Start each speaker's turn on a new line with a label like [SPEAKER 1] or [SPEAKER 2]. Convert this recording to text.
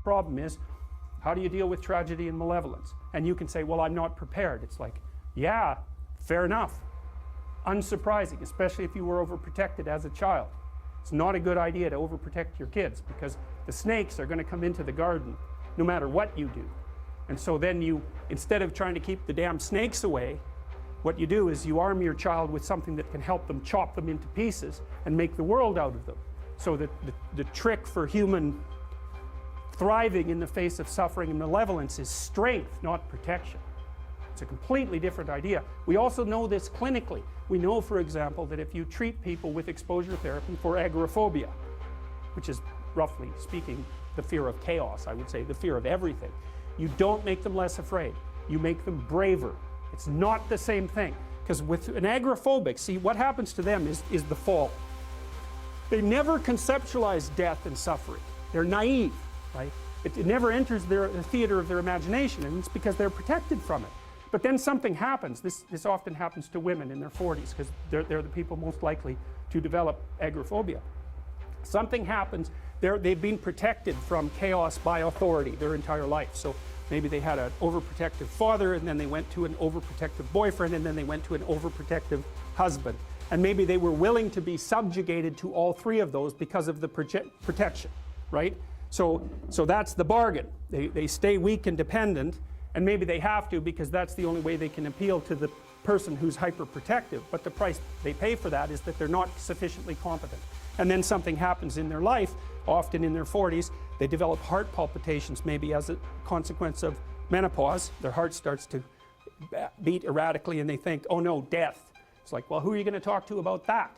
[SPEAKER 1] problem is, how do you deal with tragedy and malevolence? And you can say, well, I'm not prepared. It's like, yeah, fair enough. Unsurprising, especially if you were overprotected as a child. It's not a good idea to overprotect your kids, because the snakes are going to come into the garden no matter what you do. And so then you, instead of trying to keep the damn snakes away, what you do is you arm your child with something that can help them chop them into pieces and make the world out of them. So that the trick for human thriving in the face of suffering and malevolence is strength, not protection. It's a completely different idea. We also know this clinically. We know, for example, that if you treat people with exposure therapy for agoraphobia, which is, roughly speaking, the fear of chaos, I would say, the fear of everything, you don't make them less afraid. You make them braver. It's not the same thing. Because with an agoraphobic, see, what happens to them is the fall. They never conceptualize death and suffering. They're naive, right? It never enters the theater of their imagination, and it's because they're protected from it. But then something happens. This often happens to women in their 40s, because they're the people most likely to develop agoraphobia. Something happens. They've been protected from chaos by authority their entire life. So maybe they had an overprotective father, and then they went to an overprotective boyfriend, and then they went to an overprotective husband. And maybe they were willing to be subjugated to all three of those because of the protection, right? So that's the bargain. They stay weak and dependent, and maybe they have to, because that's the only way they can appeal to the person who's hyperprotective. But the price they pay for that is that they're not sufficiently competent. And then something happens in their life, often in their 40s, they develop heart palpitations, maybe as a consequence of menopause. Their heart starts to beat erratically, and they think, oh no, death. It's like, well, who are you going to talk to about that?